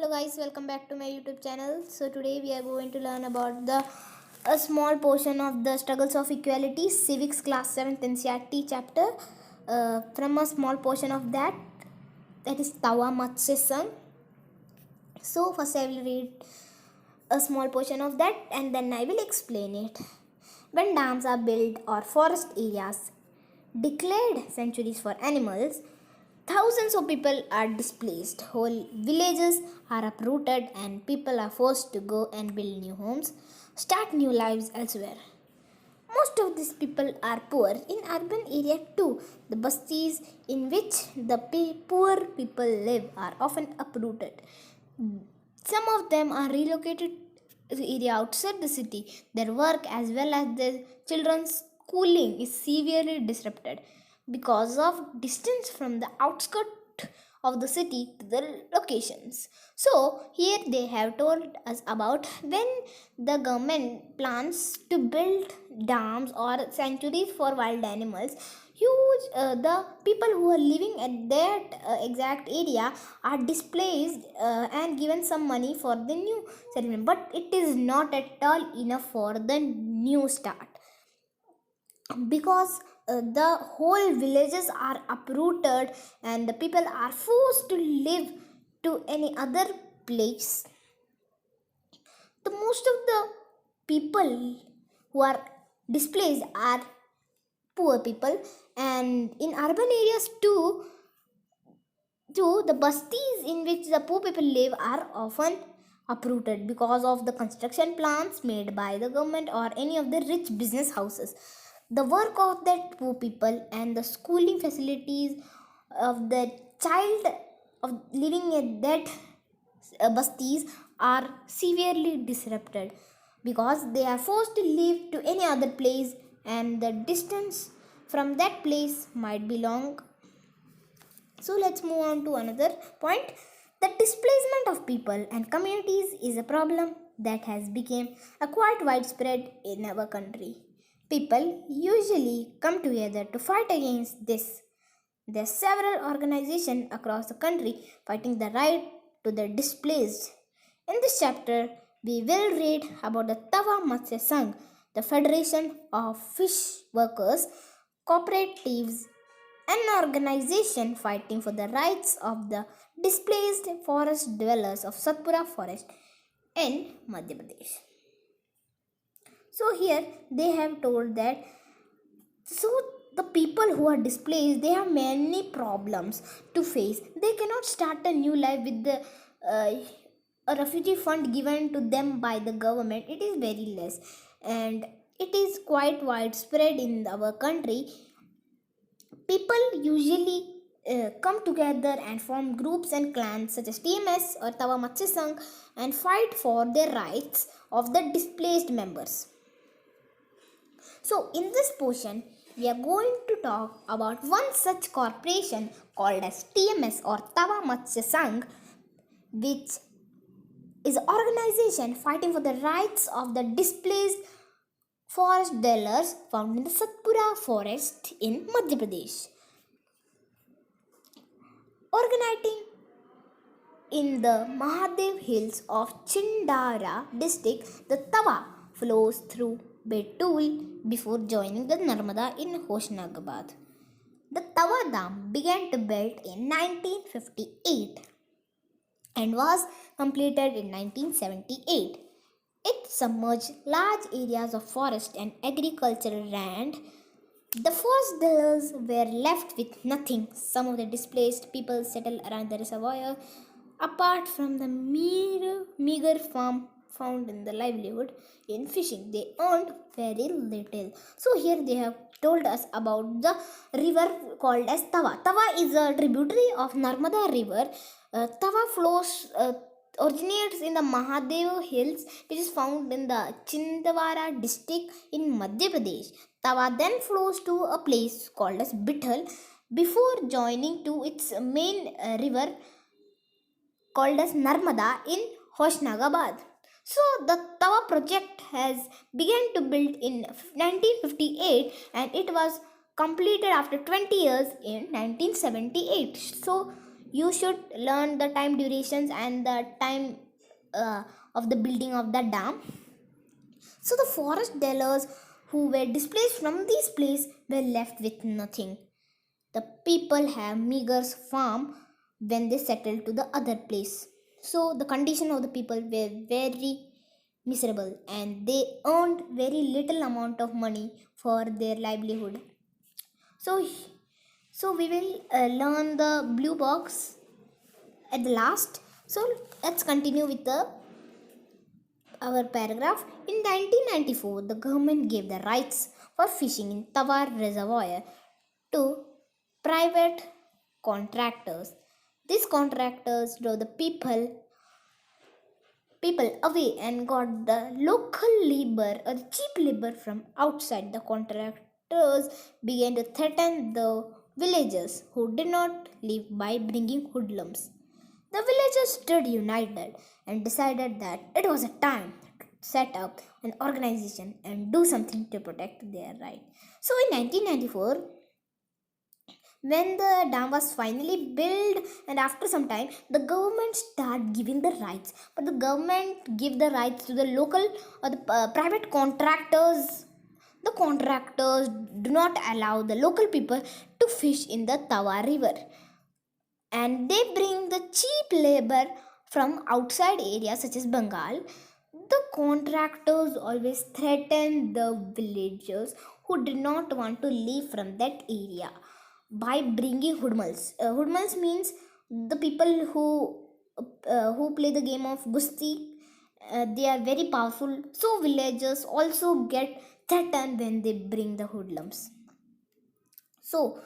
Hello guys, welcome back to my YouTube channel. So today we are going to learn about a small portion of the struggles of equality, civics class 7th NCERT chapter. From a small portion of that is tawa, matsya, sangh. So first I will read a small portion of that and then I will explain it. When dams are built or forest areas declared sanctuaries for animals, thousands of people are displaced. Whole villages are uprooted and people are forced to go and build new homes, start new lives elsewhere. Most of these people are poor in urban area too. The bastis in which the poor people live are often uprooted. Some of them are relocated to the area outside the city. Their work as well as their children's schooling is severely disrupted because of distance from the outskirts of the city to the locations. So here they have told us about when the government plans to build dams or sanctuaries for wild animals. The people who are living at that exact area are displaced and given some money for the new settlement, but it is not at all enough for the new start because the whole villages are uprooted and the people are forced to live to any other place. The most of the people who are displaced are poor people, and in urban areas too the bastis in which the poor people live are often uprooted because of the construction plans made by the government or any of the rich business houses. The work of that poor people and the schooling facilities of the child of living at that bastis are severely disrupted because they are forced to live to any other place and the distance from that place might be long. So let's move on to another point. The displacement of people and communities is a problem that has become a quite widespread in our country. People usually come together to fight against this. There are several organizations across the country fighting the right to the displaced. In this chapter, we will read about the Tawa Matsya Sangh, the Federation of Fish Workers, cooperatives, an organization fighting for the rights of the displaced forest dwellers of Satpura forest in Madhya Pradesh. So here they have told that the people who are displaced, they have many problems to face. They cannot start a new life with the a refugee fund given to them by the government. It is very less and it is quite widespread in our country. People usually come together and form groups and clans such as TMS or Tawa Matsya Sangh and fight for their rights of the displaced members. So in this portion, we are going to talk about one such corporation called as TMS or Tawa Matsya Sangh, which is an organization fighting for the rights of the displaced forest dwellers found in the Satpura forest in Madhya Pradesh. Originating in the Mahadev Hills of Chindara district, the Tawa flows through Betul before joining the Narmada in Hoshnagabad. The Tawa Dam began to build in 1958 and was completed in 1978. It submerged large areas of forest and agricultural land. The forest dwellers were left with nothing. Some of the displaced people settled around the reservoir. Apart from the meager farm found in the livelihood in fishing, they earned very little. So here they have told us about the river called as Tawa. Tawa is a tributary of Narmada river. Tawa flows originates in the Mahadev Hills, which is found in the Chindwara district in Madhya Pradesh. Tawa then flows to a place called as Bithal before joining to its main river called as Narmada in Hoshnagabad. So the Tawa project has began to build in 1958 and it was completed after 20 years in 1978. So you should learn the time durations and the time uh, of the building of the dam. So the forest dwellers who were displaced from this place were left with nothing. The people have meager farm when they settled to the other place. So the condition of the people were very miserable and they earned very little amount of money for their livelihood. So, so we will learn the blue box at the last. So let's continue with the our paragraph. In 1994, the government gave the rights for fishing in Tawa Reservoir to private contractors. These contractors drove the people away and got the local labor or the cheap labor from outside. The contractors began to threaten the villagers who did not live by bringing hoodlums. The villagers stood united and decided that it was a time to set up an organization and do something to protect their right. So in 1994, when the dam was finally built and after some time the government start giving the rights, but the government give the rights to the local or the private contractors. The contractors do not allow the local people to fish in the Tawa river, and they bring the cheap labor from outside areas such as Bengal. The contractors always threaten the villagers who did not want to leave from that area by bringing hoodmals. Hoodmals means the people who play the game of Gusti. They are very powerful, so villagers also get threatened when they bring the hoodlums. So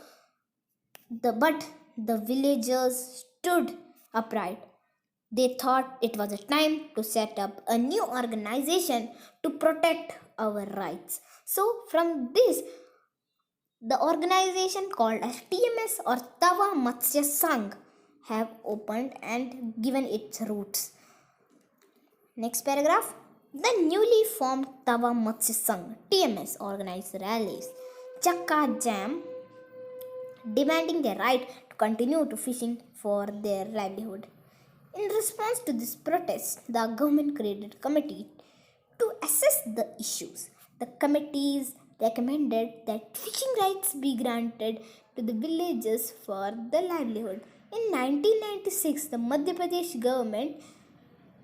but the villagers stood upright. They thought it was a time to set up a new organization to protect our rights. So from this, the organization called as TMS or Tawa Matsya Sangh have opened and given its roots. Next paragraph. The newly formed Tawa Matsya Sangh TMS organized rallies, Chakka Jam, demanding their right to continue to fishing for their livelihood. In response to this protest, the government created a committee to assess the issues. The committees recommended that fishing rights be granted to the villagers for the livelihood. In 1996, the Madhya Pradesh government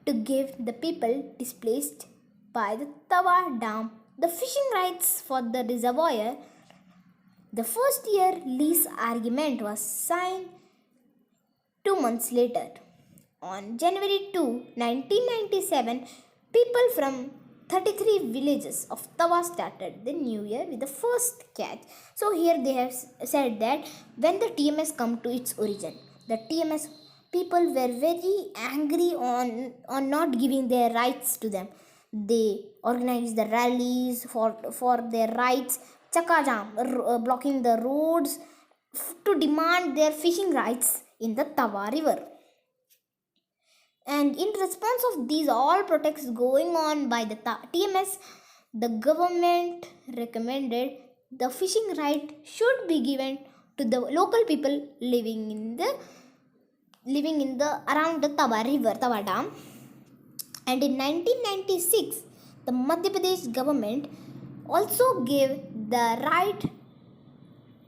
to give the people displaced by the Tawa Dam the fishing rights for the reservoir. The first year lease agreement was signed 2 months later. On January 2, 1997, people from 33 villages of Tawa started the new year with the first catch. So here they have said that when the TMS come to its origin, the TMS people were very angry on not giving their rights to them. They organized the rallies for their rights, Chakajam, blocking the roads to demand their fishing rights in the Tawa river. And in response of these all protests going on by the TMS, the government recommended the fishing right should be given to the local people living in the around the Tawa river, Tawa Dam. And in 1996, the Madhya Pradesh government also gave the right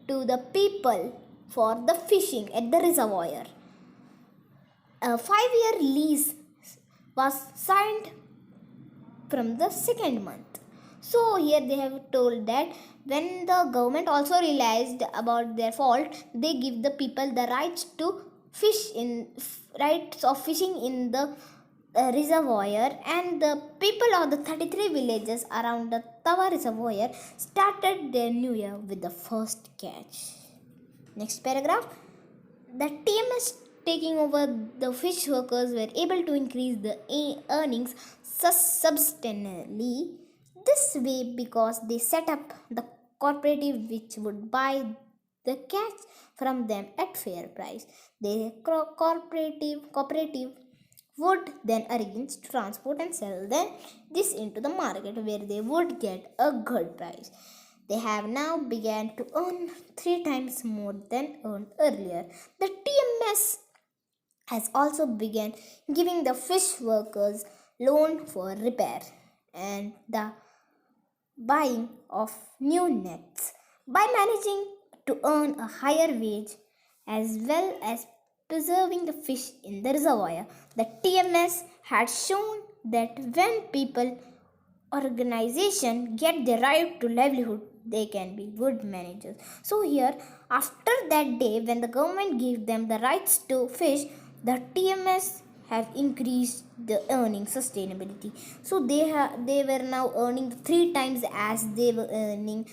to the people for the fishing at the reservoir. A 5-year lease was signed from the second month. So here they have told that when the government also realized about their fault, they give the people the rights to rights of fishing in the reservoir, and the people of the 33 villages around the Tawa reservoir started their new year with the first catch. Next paragraph. The TMS taking over the fish workers were able to increase the earnings substantially this way because they set up the cooperative which would buy the catch from them at fair price. The cooperative would then arrange to transport and sell this into the market where they would get a good price. They have now begun to earn 3 times more than earned earlier. The TMS has also begun giving the fish workers loan for repair and the buying of new nets. By managing to earn a higher wage as well as preserving the fish in the reservoir, the TMS had shown that when people organization get the right to livelihood, they can be good managers. So here, after that day when the government gave them the rights to fish, the TMS have increased the earning sustainability. So they were now earning three times as they were earning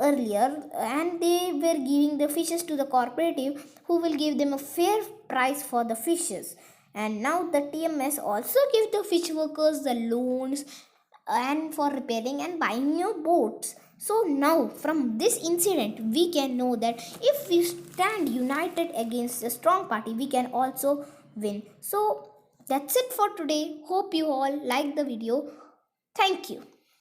earlier, and they were giving the fishes to the cooperative who will give them a fair price for the fishes. And now the TMS also give the fish workers the loans and for repairing and buying new boats. So now from this incident we can know that if we stand united against a strong party, we can also win. So that's it for today. Hope you all like the video. Thank you.